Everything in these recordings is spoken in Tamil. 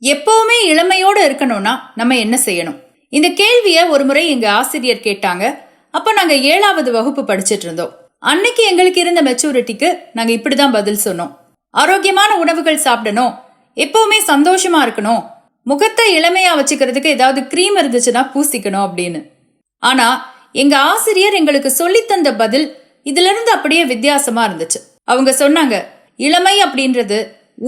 எப்பவுமே இளமையோட இருக்கணும்னா நம்ம என்ன செய்யணும்? இந்த கேள்விய ஒரு முறை எங்க ஆசிரியர் கேட்டாங்க. அப்ப நாங்க 7வது வகுப்பு படிச்சிட்டு இருந்தோம். அன்னைக்கு எங்களுக்கு இருந்த மெச்சூரிட்டிக்கு நாங்க இப்படிதான் பதில் சொன்னோம். ஆரோக்கியமான உணவுகள் சாப்பிடணும், எப்பவுமே சந்தோஷமா இருக்கணும், முகத்தை இளமையா வச்சுக்கிறதுக்கு ஏதாவது கிரீம் இருந்துச்சுன்னா பூசிக்கணும் அப்படின்னு. ஆனா எங்க ஆசிரியர் எங்களுக்கு சொல்லித்தந்த பதில் இதுல இருந்து அப்படியே வித்தியாசமா இருந்துச்சு. அவங்க சொன்னாங்க, இளமை அப்படின்றது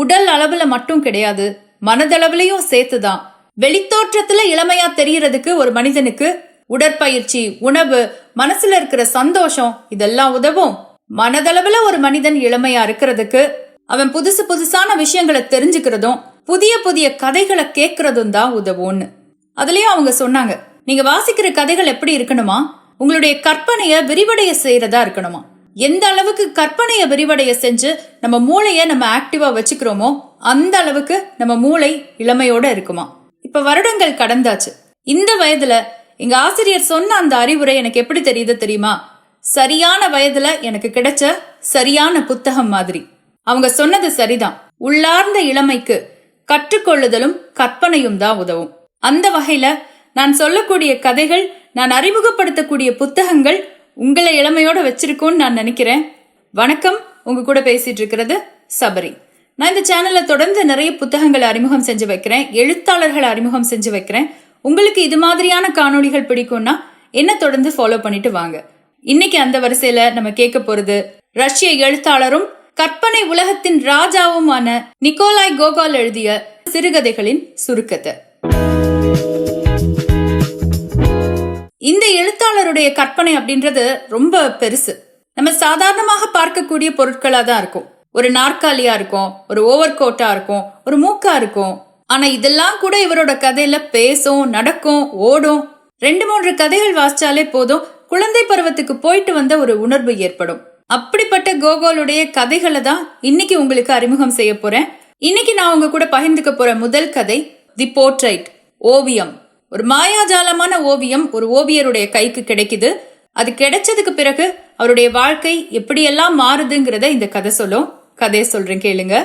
உடல் அளவுல மட்டும் கிடையாது, மனதளவுலயும் சேர்த்துதான். வெளித்தோற்றத்துல இளமையா தெரியறதுக்கு ஒரு மனிதனுக்கு உடற்பயிற்சி, உணவு, மனசுல இருக்கிற சந்தோஷம் இதெல்லாம் உதவும். மனதளவுல ஒரு மனிதன் இளமையா இருக்கிறதுக்கு அவன் புதுசு புதுசான விஷயங்களை தெரிஞ்சுக்கிறதும் புதிய புதிய கதைகளை கேட்கறதும் தான் உதவும்னு. அதுலயும் அவங்க சொன்னாங்க, நீங்க வாசிக்கிற கதைகள் எப்படி இருக்கணுமா, உங்களுடைய கற்பனைய விரிவடைய செய்யறதா இருக்கணுமா. எந்த அளவுக்கு கற்பனைய விரிவடைய செஞ்சு நம்ம மூளைய நம்ம ஆக்டிவா வச்சுக்கிறோமோ அந்த அளவுக்கு நம்ம மூளை இளமையோட இருக்குமா. இப்ப வருடங்கள் கடந்தாச்சு. இந்த வயதுல எங்க ஆசிரியர் சொன்ன அந்த அறிவுரை எனக்கு எப்படி தெரியுது தெரியுமா? சரியான வயதுல எனக்கு கிடைச்ச சரியான புத்தகம் மாதிரி. அவங்க சொன்னது சரிதான். உள்ளார்ந்த இளமைக்கு கற்றுக்கொள்ளுதலும் கற்பனையும் தான் உதவும். அந்த வகையில நான் சொல்லக்கூடிய கதைகள், நான் அறிமுகப்படுத்தக்கூடிய புத்தகங்கள் உங்களை இளமையோட வச்சிருக்கோன்னு நான் நினைக்கிறேன். வணக்கம், உங்க கூட பேசிட்டு இருக்கிறது சபரி. நான் இந்த சேனல்ல தொடர்ந்து நிறைய புத்தகங்களை அறிமுகம் செஞ்சு வைக்கிறேன், எழுத்தாளர்களை அறிமுகம் செஞ்சு வைக்கிறேன். உங்களுக்கு இது மாதிரியான காணொளிகள் பிடிக்கும்னா என்ன தொடர்ந்து ஃபாலோ பண்ணிட்டு வாங்க. இன்னைக்கு அந்த வரிசையில நம்ம கேட்க போறது ரஷ்ய எழுத்தாளரும் கற்பனை உலகத்தின் ராஜாவுமான நிக்கோலாய் கோகால் எழுதிய சிறுகதைகளின் சுருக்கத்தை. இந்த எழுத்தாளருடைய கற்பனை அப்படின்றது ரொம்ப பெருசு. நம்ம சாதாரணமாக பார்க்கக்கூடிய பொருட்களா தான் இருக்கும். ஒரு நாற்காலியா இருக்கும், ஒரு ஓவர் கோட்டா இருக்கும், ஒரு மூக்கா இருக்கும். ஆனா இதெல்லாம் கூட இவரோட கதையில பேசும், நடக்கும், ஓடும். 2-3 கதைகள் வாசிச்சாலே போதும், குழந்தை பருவத்துக்கு போயிட்டு வந்த ஒரு உணர்வு ஏற்படும். அப்படிப்பட்ட கோகோலுடைய கதைகளை தான் இன்னைக்கு உங்களுக்கு அறிமுகம் செய்ய போறேன். இன்னைக்கு நான் உங்க கூட பகிர்ந்துக்க போற முதல் கதை தி போர்ட்ரைட், ஓவியம். ஒரு மாயாஜாலமான ஓவியம் ஒரு ஓவியருடைய கைக்கு கிடைக்குது. அது கிடைச்சதுக்கு பிறகு அவருடைய வாழ்க்கை எப்படியெல்லாம் மாறுதுங்கிறத இந்த கதை சொல்லும். கதையை சொல்றேன், கேளுங்க.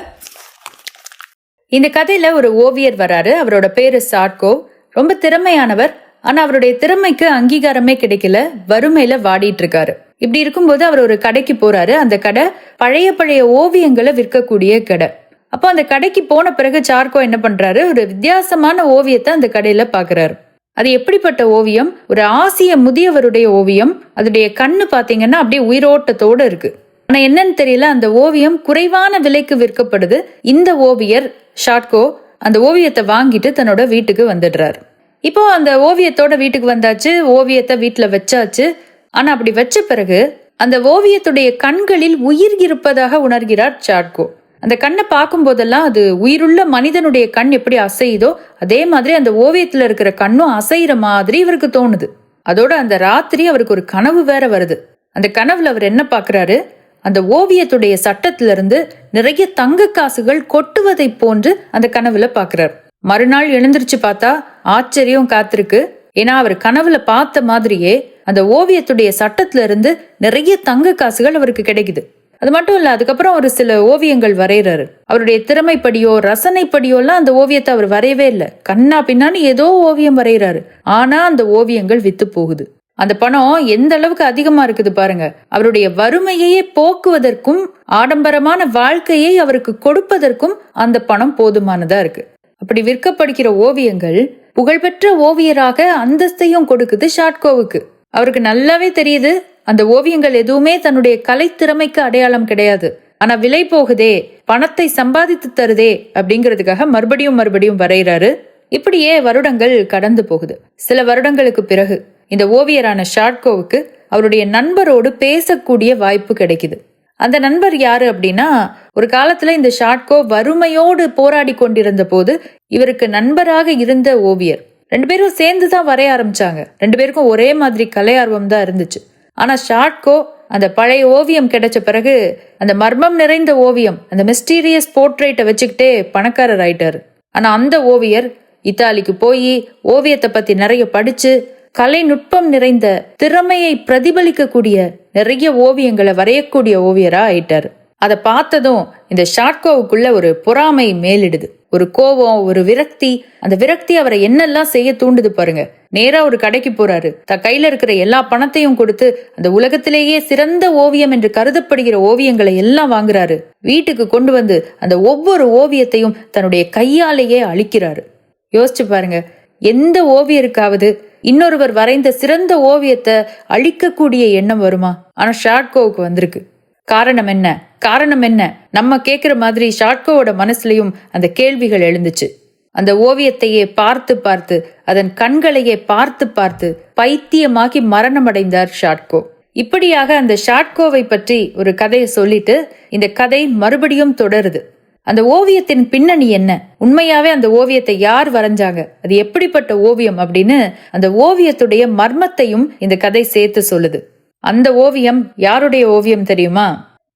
இந்த கதையில ஒரு ஓவியர் வராரு. அவரோட பேரு சாட்கோ. ரொம்ப திறமையானவர். ஆனா அவருடைய திறமைக்கு அங்கீகாரமே கிடைக்கல. வறுமையில வாடிட்டு இருக்காரு. இப்படி இருக்கும்போது அவர் ஒரு கடைக்கு போறாரு. அந்த கடை பழைய பழைய ஓவியங்களை விற்கக்கூடிய கடை. அப்போ அந்த கடைக்கு போன பிறகு சார்கோ என்ன பண்றாரு, ஒரு வித்தியாசமான ஓவியத்தை அந்த கடையில பாக்குறாரு. அது எப்படிப்பட்ட ஓவியம்? ஒரு ஆசிய முதியவருடைய ஓவியம். அதோடைய கண்ணு பாத்தீங்கன்னா அப்படியே உயிரோட்டத்தோட இருக்கு. ஆனா என்னன்னு தெரியல, அந்த ஓவியம் குறைவான விலைக்கு விற்கப்படுது. இந்த ஓவியர் ஷாட்கோ அந்த ஓவியத்தை வாங்கிட்டு தன்னோட வீட்டுக்கு வந்துடுறாரு. இப்போ அந்த ஓவியத்தோட வீட்டுக்கு வந்தாச்சு, ஓவியத்தை வீட்டுல வச்சாச்சு. ஆனா அப்படி வச்ச பிறகு அந்த ஓவியத்துடைய கண்களில் உயிர் இருப்பதாக உணர்கிறார் ஷாட்கோ. அந்த கண்ணை பார்க்கும் போதெல்லாம் அது உயிருள்ள மனிதனுடைய கண் எப்படி அசையுதோ அதே மாதிரி அந்த ஓவியத்துல இருக்கிற கண்ணும் அசைகிற மாதிரி இவருக்கு தோணுது. அதோட அந்த ராத்திரி அவருக்கு ஒரு கனவு வேற வருது. அந்த கனவுல அவர் என்ன பாக்குறாரு, அந்த ஓவியத்துடைய சட்டத்துல இருந்து நிறைய தங்க காசுகள் கொட்டுவதை போன்று அந்த கனவுல பாக்குறாரு. மறுநாள் எழுந்திருச்சு பார்த்தா ஆச்சரியம் காத்திருக்கு. ஏன்னா அவர் கனவுல பார்த்த மாதிரியே அந்த ஓவியத்துடைய சட்டத்துல இருந்து நிறைய தங்க காசுகள் அவருக்கு கிடைக்குது. அது மட்டும் இல்ல, அதுக்கப்புறம் ஒரு சில ஓவியங்கள் வரைகிறாரு. அவருடைய திறமைப்படியோ ரசனைப்படியோ எல்லாம் அந்த ஓவியத்தை அவர் வரையவே இல்லை. கண்ணா பின்னான்னு ஏதோ ஓவியம் வரைகிறாரு. ஆனா அந்த ஓவியங்கள் வித்து போகுது. அந்த பணம் எந்த அளவுக்கு அதிகமா இருக்குது பாருங்க. அவருடைய வறுமையையே போக்குவதற்கும் ஆடம்பரமான வாழ்க்கையை அவருக்கு கொடுப்பதற்கும் அந்த பணம் போதுமானதா இருக்கு. அப்படி விற்கப்படுகிற ஓவியங்கள் புகழ்பெற்ற ஓவியராக அந்தஸ்தையும் கொடுக்குது ஷாட்கோவுக்கு. அவருக்கு நல்லாவே தெரியுது, அந்த ஓவியங்கள் எதுவுமே தன்னுடைய கலைத்திறமைக்கு அடையாளம் கிடையாது. ஆனா விலை போகுதே, பணத்தை சம்பாதித்து தருதே அப்படிங்கிறதுக்காக மறுபடியும் வரைகிறாரு. இப்படியே வருடங்கள் கடந்து போகுது. சில வருடங்களுக்கு பிறகு இந்த ஓவியரான ஷாட்கோவுக்கு அவருடைய நண்பரோடு பேசக்கூடிய வாய்ப்பு கிடைக்குது. அந்த நண்பர் யாரு அப்படின்னா, ஒரு காலத்துல இந்த ஷாட்கோ வறுமையோடு போராடி கொண்டிருந்த போது இவருக்கு நண்பராக இருந்த ஓவியர். 2 பேரும் சேர்ந்துதான் வரைய ஆரம்பிச்சாங்க. 2 பேருக்கும் ஒரே மாதிரி கலை ஆர்வம் தான் இருந்துச்சு. ஆனா ஷாட்கோ அந்த பழைய ஓவியம் கிடைச்ச பிறகு அந்த மர்மம் நிறைந்த ஓவியம், அந்த மிஸ்டீரியஸ் போர்ட்ரைட்டை வச்சுக்கிட்டே பணக்காரர் ஆயிட்டாரு. ஆனா அந்த ஓவியர் இத்தாலிக்கு போய் ஓவியத்தை பத்தி நிறைய படிச்சு கலை நுட்பம் நிறைந்த திறமையை பிரதிபலிக்கக்கூடிய நிறைய ஓவியங்களை வரையக்கூடிய ஓவியரா ஆயிட்டாரு. அதை பார்த்ததும் இந்த ஷாட்கோவுக்குள்ள ஒரு பொறாமை மேலிடுது. ஒரு கோபம், ஒரு விரக்தி. அந்த விரக்தி அவரை என்னெல்லாம் செய்ய தூண்டுது பாருங்க. நேரா ஒரு கடைக்கு போறாரு. கையில இருக்கிற எல்லா பணத்தையும் கொடுத்து அந்த உலகத்திலேயே சிறந்த ஓவியம் என்று கருதப்படுகிற ஓவியங்களை எல்லாம் வாங்குறாரு. வீட்டுக்கு கொண்டு வந்து அந்த ஒவ்வொரு ஓவியத்தையும் தன்னுடைய கையாலேயே அழிக்கிறாரு. யோசிச்சு பாருங்க, எந்த ஓவியருக்காவது இன்னொருவர் வரைந்த சிறந்த ஓவியத்தை அழிக்கக்கூடிய எண்ணம் வருமா? ஆனா ஷாட்கோவுக்கு வந்திருக்கு. காரணம் என்ன? காரணம் என்ன? நம்ம கேட்கிற மாதிரி ஷாட்கோவோட மனசுலயும் அந்த கேள்விகள் எழுந்துச்சு. அந்த ஓவியத்தையே பார்த்து பார்த்து, அதன் கண்களையே பார்த்து பார்த்து பைத்தியமாகி மரணம் அடைந்தார் ஷாட்கோ. இப்படியாக அந்த ஷாட்கோவை பற்றி ஒரு கதையை சொல்லிட்டு இந்த கதை மறுபடியும் தொடருது. அந்த ஓவியத்தின் பின்னணி என்ன? உண்மையாவே அந்த ஓவியத்தை யார் வரைஞ்சாங்க? அது எப்படிப்பட்ட ஓவியம் அப்படின்னு அந்த ஓவியத்துடைய மர்மத்தையும் இந்த கதை சேர்த்து சொல்லுது. அந்த ஓவியம் யாருடைய ஓவியம் தெரியுமா?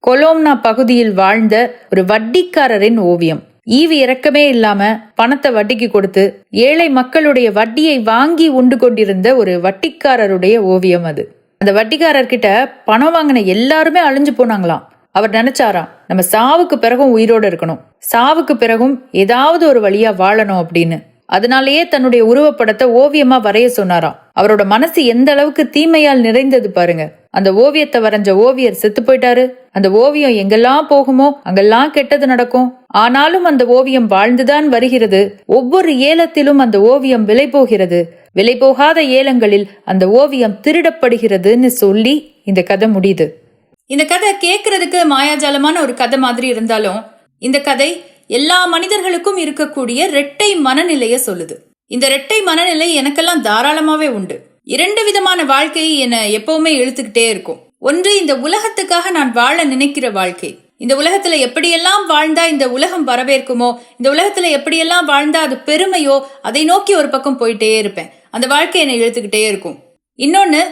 கொலோம்னா பகுதியில் வாழ்ந்த ஒரு வட்டிக்காரரின் ஓவியம். ஈவு இறக்கமே இல்லாம பணத்தை வட்டிக்கு கொடுத்து ஏழை மக்களுடைய வட்டியை வாங்கி உண்டு கொண்டிருந்த ஒரு வட்டிக்காரருடைய ஓவியம் அது. அந்த வட்டிக்காரர்கிட்ட பணம் வாங்கின எல்லாருமே அழிஞ்சு போனாங்களாம். அவர் நினைச்சாராம், நம்ம சாவுக்கு பிறகும் உயிரோட இருக்கணும், சாவுக்கு பிறகும் ஏதாவது ஒரு வழியா வாழணும் அப்படின்னு. அதனாலேயே தன்னுடைய உருவப்படத்தை ஓவியமா வரைய சொன்னாராம். அவரோட மனசு எந்த அளவுக்கு தீமையால் நிறைந்தது பாருங்க. அந்த ஓவியத்தை வரைஞ்ச ஓவியர் செத்து போயிட்டாரு. அந்த ஓவியம் எங்கெல்லாம் போகுமோ அங்கெல்லாம் கெட்டது நடக்கும். ஆனாலும் அந்த ஓவியம் வாழ்ந்துதான் வருகிறது. ஒவ்வொரு ஏலத்திலும் அந்த ஓவியம் விலை போகிறது. விலை போகாத ஏலங்களில் அந்த ஓவியம் திருடப்படுகிறதுன்னு சொல்லி இந்த கதை முடியுது. இந்த கதை கேட்கறதுக்கு மாயாஜாலமான ஒரு கதை மாதிரி இருந்தாலும் இந்த கதை எல்லா மனிதர்களுக்கும் இருக்கக்கூடிய இரட்டை மனநிலைய சொல்லுது. இந்த இரட்டை மனநிலை எனக்கெல்லாம் தாராளமாவே உண்டு. இரண்டு விதமான வாழ்க்கை என்னை எப்பவுமே இழுத்துக்கிட்டே இருக்கும். ஒன்று, இந்த உலகத்துக்காக நான் வாழ நினைக்கிற வாழ்க்கை. இந்த உலகத்துல எப்படியெல்லாம் வாழ்ந்தா இந்த உலகம் வரவேற்குமோ, இந்த உலகத்துல எப்படியெல்லாம் வாழ்ந்தா அது பெருமையோ, அதை நோக்கி ஒரு பக்கம் போயிட்டே இருப்பேன். அந்த வாழ்க்கை என்னை இழுத்துக்கிட்டே இருக்கும். இன்னொன்னு,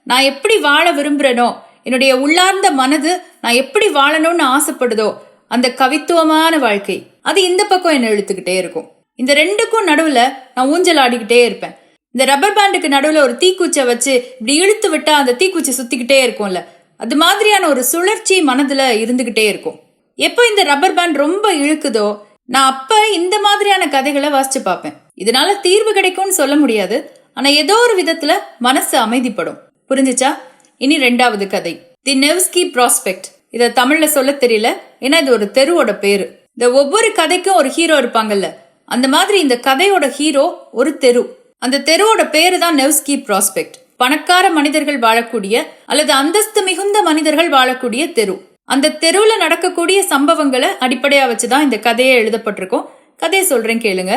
நான் எப்படி வாழ விரும்புறேனோ, என்னுடைய உள்ளார்ந்த மனது நான் எப்படி வாழணும்னு ஆசைப்படுதோ அந்த கவித்துவமான வாழ்க்கை, அது இந்த பக்கம் என்ன இழுத்துக்கிட்டே இருக்கும். இந்த ரெண்டுக்கும் நடுவுல நான் ஊஞ்சல் ஆடிக்கிட்டே இருப்பேன். இந்த ரப்பர் பேண்டுக்கு நடுவுல ஒரு தீக்குச்சை வச்சு இப்படி இழுத்து விட்டா அந்த தீக்குச்சி சுத்திக்கிட்டே இருக்கும்ல, அது மாதிரியான ஒரு சுழற்சி மனதுல இருந்துகிட்டே இருக்கும். எப்போ இந்த ரப்பர் பேண்ட் ரொம்ப இழுக்குதோ நான் அப்ப இந்த மாதிரியான கதைகளை வாசிச்சு பார்ப்பேன். இதனால தீர்வு கிடைக்கும்னு சொல்ல முடியாது, ஆனா ஏதோ ஒரு விதத்துல மனசு அமைதிப்படும். புரிஞ்சுச்சா? இனி ரெண்டாவது கதை, தி நெவ்ஸ்கி ப்ராஸ்பெக்ட். இத தமிழ்ல சொல்ல தெரியல, ஏன்னா இது ஒரு தெருவோட பேரு. இந்த ஒவ்வொரு கதைக்கும் ஒரு ஹீரோ இருப்பாங்கல்ல, அந்த மாதிரி இந்த கதையோட ஹீரோ ஒரு தெரு. அந்த தெருவோட பேரு தான் நெவ்ஸ்கி ப்ராஸ்பெக்ட். பணக்கார மனிதர்கள் வாழக்கூடிய அல்லது அந்தஸ்து மிகுந்த மனிதர்கள் வாழக்கூடிய தெரு. அந்த தெருவுல நடக்கக்கூடிய சம்பவங்களை அடிப்படையா வச்சுதான் இந்த கதையை எழுதப்பட்டிருக்கும். கதையை சொல்றேன் கேளுங்க.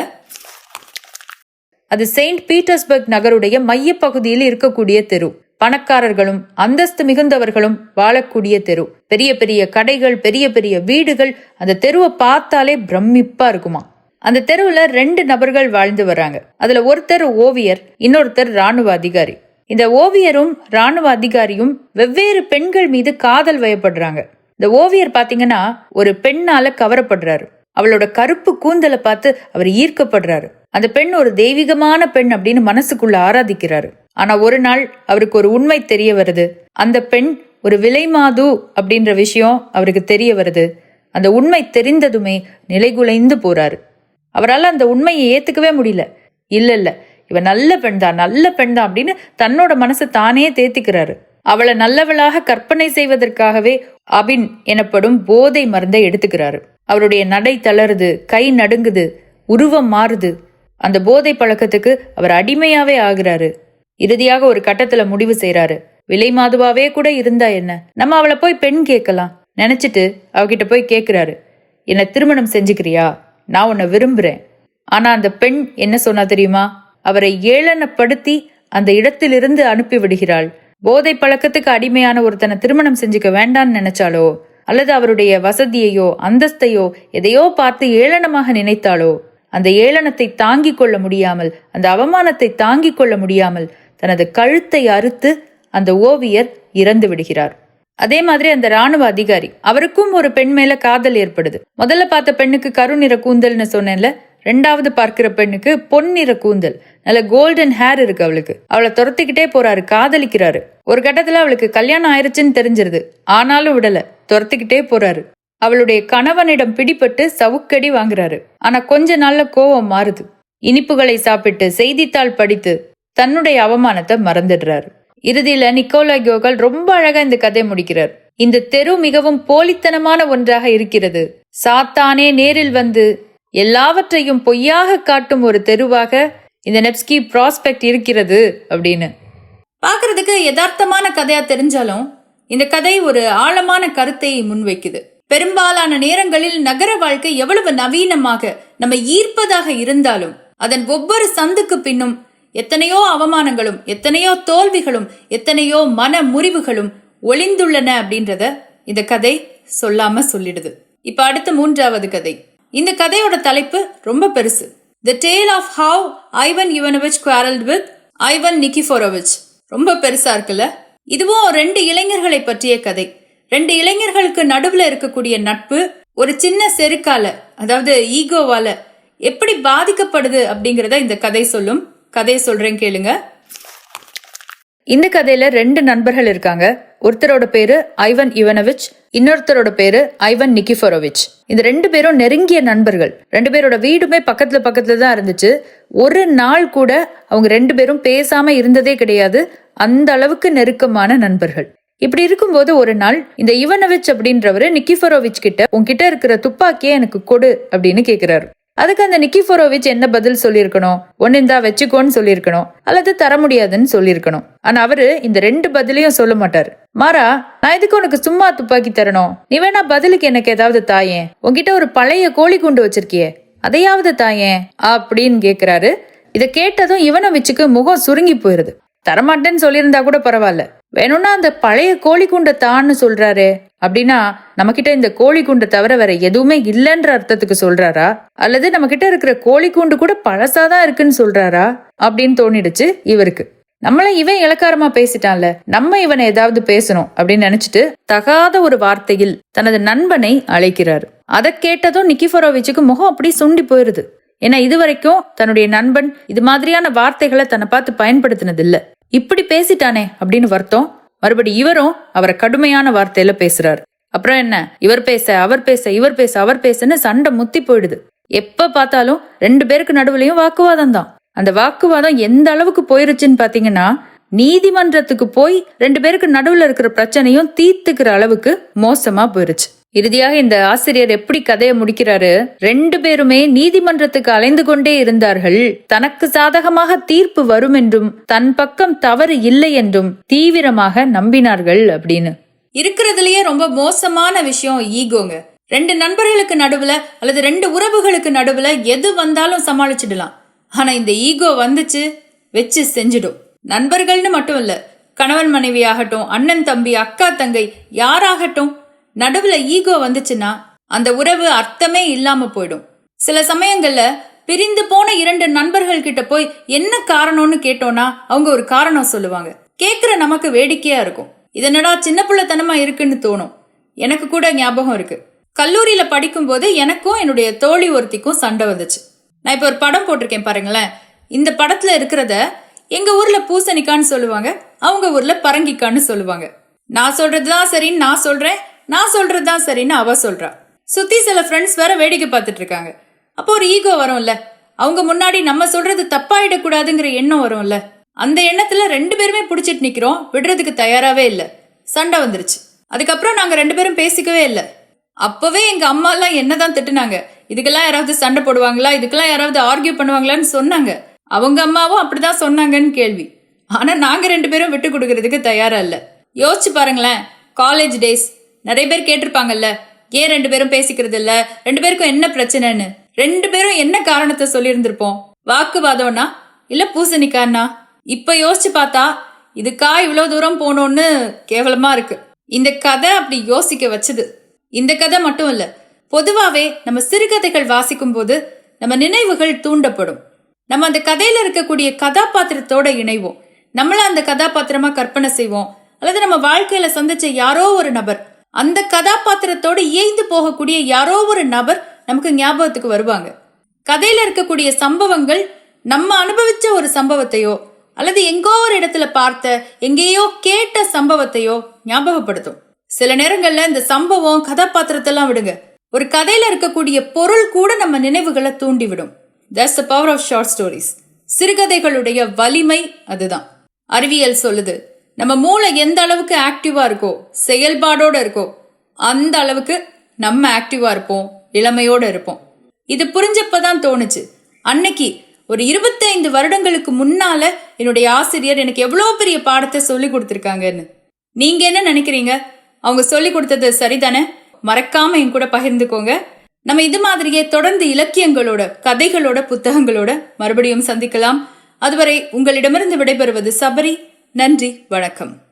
அது செயின்ட் பீட்டர்ஸ்பர்க் நகருடைய மைய பகுதியில் இருக்கக்கூடிய தெரு. பணக்காரர்களும் அந்தஸ்து மிகுந்தவர்களும் வாழக்கூடிய தெரு. பெரிய பெரிய கடைகள், பெரிய பெரிய வீடுகள். அந்த தெருவை பார்த்தாலே பிரமிப்பா இருக்குமா. அந்த தெருவுல 2 நபர்கள் வாழ்ந்து வர்றாங்க. அதுல ஒருத்தர் ஓவியர், இன்னொருத்தர் ராணுவ அதிகாரி. இந்த ஓவியரும் ராணுவ அதிகாரியும் வெவ்வேறு பெண்கள் மீது காதல் வயப்படுறாங்க. இந்த ஓவியர் பாத்தீங்கன்னா ஒரு பெண்ணால கவரப்படுறாரு. அவளோட கருப்பு கூந்தலை பார்த்து அவர் ஈர்க்கப்படுறாரு. அந்த பெண் ஒரு தெய்வீகமான பெண் அப்படின்னு மனசுக்குள்ள ஆராதிக்கிறாரு. ஆனா ஒரு நாள் அவருக்கு ஒரு உண்மை தெரிய வருது. அந்த பெண் ஒரு விலைமாது அப்படின்ற விஷயம் அவருக்கு தெரிய வருது. அந்த உண்மை தெரிந்ததுமே நிலைகுலைந்து போறாரு. அவரால் அந்த உண்மையை ஏத்துக்கவே முடியல. இல்ல இவன் நல்ல பெண் தான், நல்ல பெண் தான் அப்படின்னு தன்னோட மனசை தானே தேத்திக்கிறாரு. அவளை நல்லவளாக கற்பனை செய்வதற்காகவே அபின் எனப்படும் போதை மருந்தை எடுத்துக்கிறாரு. அவருடைய நடை தளருது, கை நடுங்குது, உருவம் மாறுது. அந்த போதை பழக்கத்துக்கு அவர் அடிமையாவே ஆகுறாரு. இறுதியாக ஒரு கட்டத்துல முடிவு செய்யறாரு, விலை மாதுவாவே கூட இருந்தா என்ன, நம்ம அவளை போய் பெண் கேட்கலாம் நினைச்சிட்டு அவகிட்ட போய் கேட்கிறாரு, என்ன திருமணம் செஞ்சுக்கிறியா, நான் உன்னை விரும்புறேன். ஆனா அந்த பெண் என்ன சொன்னா தெரியுமா? அவரை ஏளனப்படுத்தி அந்த இடத்திலிருந்து அனுப்பி விடுகிறாள். போதை பழக்கத்துக்கு அடிமையான ஒருத்தனை திருமணம் செஞ்சுக்க வேண்டான்னு நினைச்சாலோ, அல்லது அவருடைய வசதியையோ அந்தஸ்தையோ எதையோ பார்த்து ஏளனமாக நினைத்தாலோ, அந்த ஏளனத்தை தாங்கிக் கொள்ள முடியாமல், அந்த அவமானத்தை தாங்கிக் கொள்ள முடியாமல் தனது கழுத்தை அறுத்து அந்த ஓவியர் இறந்து விடுகிறார். அதே மாதிரி அந்த ராணுவ அதிகாரி, அவருக்கும் ஒரு பெண் மேல காதல் ஏற்படுது. முதல்ல பார்த்த பெண்ணுக்கு கருநிற கூந்தல்னு சொன்னேன்ல, 2வது பார்க்கிற பெண்ணுக்கு பொன்னிற கூந்தல், நல்ல கோல்டன் ஹேர் இருக்கு அவளுக்கு. அவளை துரத்திக்கிட்டே போறாரு, காதலிக்கிறாரு. ஒரு கட்டத்துல அவளுக்கு கல்யாணம் ஆயிருச்சுன்னு தெரிஞ்சிருது. ஆனாலும் விடல, துரத்திக்கிட்டே போறாரு. அவளுடைய கணவனிடம் பிடிபட்டு சவுக்கடி வாங்குறாரு. ஆனா கொஞ்ச நாள்ல கோவம் மாறுது. இனிப்புகளை சாப்பிட்டு செய்தித்தாள் படித்து தன்னுடைய அவமானத்தை மறந்துடுறாரு. இறுதியில நிக்கோலா கோகல் ரொம்ப அழகா இந்த கதை முடிக்கிறார். இந்த தெரு மிகவும் போலித்தனமான ஒன்றாக இருக்கிறது. சாத்தானே நேரில் வந்து எல்லாவற்றையும் பொய்யாக காட்டும் ஒரு தெருவாக இந்த நெவ்ஸ்கி ப்ராஸ்பெக்ட் இருக்கிறது அப்படின்னு. பாக்குறதுக்கு யதார்த்தமான கதையா தெரிஞ்சாலும் இந்த கதை ஒரு ஆழமான கருத்தை முன்வைக்குது. பெரும்பாலான நேரங்களில் நகர வாழ்க்கை எவ்வளவு நவீனமாக நம்ம ஈர்ப்பதாக இருந்தாலும் அதன் ஒவ்வொரு சந்துக்கு பின்னும் எத்தனையோ அவமானங்களும் எத்தனையோ தோல்விகளும் எத்தனையோ மன முறிவுகளும் ஒளிந்துள்ளன அப்படின்றத இந்த கதை சொல்லாம சொல்லிடுது. இப்ப அடுத்த 3வது கதை. இந்த கதையோட தலைப்பு ரொம்ப பெருசு. The Tale of How Ivan Ivanovich Quarreled with Ivan Nikiforovich. ரொம்ப பெருசா இருக்குல்ல. இதுவும் 2 இளைஞர்களை பற்றிய கதை. 2 இளைஞர்களுக்கு நடுவுல இருக்கக்கூடிய நட்பு ஒரு சின்ன செருக்கால, அதாவது ஈகோவால எப்படி பாதிக்கப்படுது அப்படிங்கறத இந்த கதை சொல்லும். கதையை சொல்றேன் கேளுங்க. இந்த கதையில 2 நண்பர்கள் இருக்காங்க. ஒருத்தரோட பேரு ஐவன் இவனோவிச், இன்னொருத்தரோட பேரு ஐவன் நிகிஃபோரோவிச். இந்த 2 பேரும் நெருங்கிய நண்பர்கள். 2 பேரோட வீடுமே பக்கத்துல தான் இருந்துச்சு. ஒரு நாள் கூட அவங்க 2 பேரும் பேசாம இருந்ததே கிடையாது. அந்த அளவுக்கு நெருக்கமான நண்பர்கள். இப்படி இருக்கும்போது ஒரு நாள் இந்த இவனோவிச் அப்படின்றவரு நிகிஃபோரோவிச் கிட்ட, உன்கிட்ட இருக்கிற துப்பாக்கியை எனக்கு கொடு அப்படின்னு கேக்குறாரு. அதுக்கு அந்த நிகிஃபோரோவிச் என்ன பதில் சொல்லியிருக்கணும்? ஒன்னு இந்தா வச்சுக்கோன்னு சொல்லியிருக்கணும், அல்லது தர முடியாதுன்னு சொல்லியிருக்கணும். ஆனா அவரு இந்த 2 பதிலையும் சொல்ல மாட்டாரு. மாறா, நான் எதுக்கு உனக்கு சும்மா துப்பாக்கி தரணும்? நீ வேணா பதிலுக்கு எனக்கு ஏதாவது தாயேன். உன்கிட்ட ஒரு பழைய கோழி குண்டு வச்சிருக்கியே, அதையாவது தாயேன் அப்படின்னு கேக்குறாரு. இதை கேட்டதும் இவனோவிச்சுக்கு முகம் சுருங்கி போயிருது. தரமாட்டேன்னு சொல்லியிருந்தா கூட பரவாயில்ல, வேணும்னா அந்த பழைய கோழி குண்டை தான்னு சொல்றாரு. அப்படின்னா நம்ம கிட்ட இந்த கோழி குண்டை தவிர வேற எதுவுமே இல்லைன்ற அர்த்தத்துக்கு சொல்றாரா, அல்லது நம்ம கிட்ட இருக்கிற கோழி குண்டு கூட பழசாதான் இருக்குன்னு சொல்றாரா அப்படின்னு தோணிடுச்சு இவருக்கு. நம்மள இவன் இலக்காரமா பேசிட்டான்ல, நம்ம இவனை ஏதாவது பேசணும் அப்படின்னு நினைச்சிட்டு தகாத ஒரு வார்த்தையில் தனது நண்பனை அழைக்கிறாரு. அதை கேட்டதும் நிகிஃபோரோவிச்சுக்கு முகம் அப்படி சுண்டி போயிருது. ஏன்னா இதுவரைக்கும் தன்னுடைய நண்பன் இது மாதிரியான வார்த்தைகளை தன்னை பார்த்து பயன்படுத்தினது இல்ல. இப்படி பேசிட்டானே அப்படின்னு வருத்தம். மறுபடி இவரும் அவரை கடுமையான வார்த்தையில பேசுறாரு. அப்புறம் என்ன, இவர் பேச அவர் பேச, இவர் பேச அவர் பேசன்னு சண்டை முத்தி போயிடுது. எப்ப பார்த்தாலும் 2 பேருக்கு நடுவுலயும் வாக்குவாதம் தான். அந்த வாக்குவாதம் எந்த அளவுக்கு போயிருச்சுன்னு பாத்தீங்கன்னா, நீதிமன்றத்துக்கு போய் 2 பேருக்கு நடுவுல இருக்கிற பிரச்சனையும் தீர்த்துக்கிற அளவுக்கு மோசமா போயிருச்சு. இறுதியாக இந்த ஆசிரியர் எப்படி கதையை முடிக்கிறாரு? 2 பேருமே நீதிமன்றத்துக்கு அலைந்து கொண்டே இருந்தார்கள். தனக்கு சாதகமாக தீர்ப்பு வரும் என்றும் தன் பக்கம் தவறு இல்லை என்றும் தீவிரமாக நம்பினார்கள் அப்படின்னு. இருக்கிறதுலயே ரொம்ப மோசமான விஷயம் ஈகோங்க. 2 நண்பர்களுக்கு நடுவுல அல்லது 2 உறவுகளுக்கு நடுவுல எது வந்தாலும் சமாளிச்சிடலாம். ஆனா இந்த ஈகோ வந்துச்சு வச்சு செஞ்சிடும். நண்பர்கள்னு மட்டும் இல்ல, கணவன் மனைவி ஆகட்டும், அண்ணன் தம்பி, அக்கா தங்கை, யாராகட்டும், நடுவுல ஈகோ வந்துச்சுன்னா அந்த உறவு அர்த்தமே இல்லாம போயிடும். சில சமயங்கள்ல பிரிந்து போன 2 நண்பர்கள் கிட்ட போய் என்ன காரணம்னு கேட்டோம்னா அவங்க ஒரு காரணம் சொல்லுவாங்க. கேக்குற நமக்கு வேடிக்கையா இருக்கும். இதனடா சின்ன பிள்ளைத்தனமா இருக்குன்னு தோணும். எனக்கு கூட ஞாபகம் இருக்கு. கல்லூரியில படிக்கும் போது எனக்கும் என்னுடைய தோழி ஒருத்திக்கும் சண்டை வந்துச்சு. நான் இப்ப ஒரு படம் போட்டிருக்கேன் பாருங்களேன். இந்த படத்துல இருக்கிறத எங்க ஊர்ல பூசணிக்கான்னு சொல்லுவாங்க, அவங்க ஊர்ல பரங்கிக்கான்னு சொல்லுவாங்க. நான் சொல்றதுதான் சரின்னு நான் சொல்றேன், நான் சொல்றதுதான் சரின்னு அவ சொல்றா. சுத்தி சில ஃப்ரெண்ட்ஸ் வேற வேடிக்கை பார்த்துட்டு இருக்காங்க. அப்போ ஒரு ஈகோ வரும்ல, அவங்க முன்னாடி நம்ம சொல்றது தப்பாயிடக்கூடாதுங்கிற எண்ணம் வரும்ல. அந்த எண்ணத்துல 2 பேருமே புடிச்சிட்டு நிக்கிறோம், விடுறதுக்கு தயாராவே இல்ல. சண்டை வந்துருச்சு. அதுக்கப்புறம் நாங்க 2 பேரும் பேசிக்கவே இல்லை. அப்பவே எங்க அம்மா எல்லாம் என்னதான் திட்டுனாங்க. இதுக்கெல்லாம் யாராவது சண்டை போடுவாங்களா, இதுக்கெல்லாம் யாராவது ஆர்கியூ பண்ணுவாங்களான்னு சொன்னாங்க. அவங்க அம்மாவும் அப்படிதான் சொன்னாங்கன்னு கேள்வி. ஆனா நாங்க 2 பேரும் விட்டு கொடுக்கறதுக்கு தயாரா இல்ல. யோசிச்சு பாருங்களேன், காலேஜ் டேஸ் நிறைய பேர் கேட்டிருப்பாங்கல்ல, ஏன் 2 பேரும் பேசிக்கிறது இல்ல, 2 பேருக்கும் என்ன பிரச்சனைன்னு. 2 பேரும் என்ன காரணத்தை சொல்லி இருந்திருப்போம்? வாக்குவாதம்னா இல்ல பூசணிக்கான்னா? இப்ப யோசிச்சு பார்த்தா இதுக்கா இவ்வளவு தூரம் போனோம்னு கேவலமா இருக்கு. இந்த கதை அப்படி யோசிக்க வச்சது. இந்த கதை மட்டும் இல்ல, பொதுவாவே நம்ம சிறுகதைகள் வாசிக்கும் போது நம்ம நினைவுகள் தூண்டப்படும். நம்ம அந்த கதையில இருக்கக்கூடிய கதாபாத்திரத்தோட இணைவோம். நம்மள அந்த கதாபாத்திரமா கற்பனை செய்வோம். அல்லது நம்ம வாழ்க்கையில சந்திச்ச யாரோ ஒரு நபர், அந்த கதாபாத்திரத்தோட இயைந்து போகக்கூடிய யாரோ ஒரு நபர் நமக்கு ஞாபகத்துக்கு வருவாங்க. கதையில இருக்கக்கூடிய சம்பவங்கள் நம்ம அனுபவிச்ச ஒரு சம்பவத்தையோ அல்லது எங்கோ ஒரு இடத்துல பார்த்த எங்கேயோ கேட்ட சம்பவத்தையோ ஞாபகப்படுத்தும். சில நேரங்கள்ல இந்த சம்பவம் கதாபாத்திரத்தெல்லாம் விடுங்க, ஒரு கதையில இருக்கக்கூடிய பொருள் கூட நம்ம நினைவுகளை தூண்டிவிடும். That's the power of short stories. சிறுகதைகளுடைய வலிமை அதுதான். அறிவியல் சொல்லுது, நம்ம மூளை எந்த அளவுக்கு ஆக்டிவா இருக்கோ, செயல்பாடோட இருக்கோ, அந்த அளவுக்கு நம்ம ஆக்டிவா இருப்போம், இளமையோட இருப்போம். இது புரிஞ்சப்பதான் தோணுச்சு, அன்னைக்கு ஒரு 25 வருடங்களுக்கு முன்னால என்னுடைய ஆசிரியர் எனக்கு எவ்வளவு பெரிய பாடத்தை சொல்லி கொடுத்திருக்காங்கன்னு. நீங்க என்ன நினைக்கிறீங்க? அவங்க சொல்லி கொடுத்தது சரிதானே? மறக்காம என் கூட பகிர்ந்துக்கோங்க. நம்ம இது மாதிரியே தொடர்ந்து இலக்கியங்களோட, கதைகளோட, புத்தகங்களோட மறுபடியும் சந்திக்கலாம். அதுவரை உங்களிடமிருந்து விடைபெறுவது சபரி. நன்றி, வணக்கம்.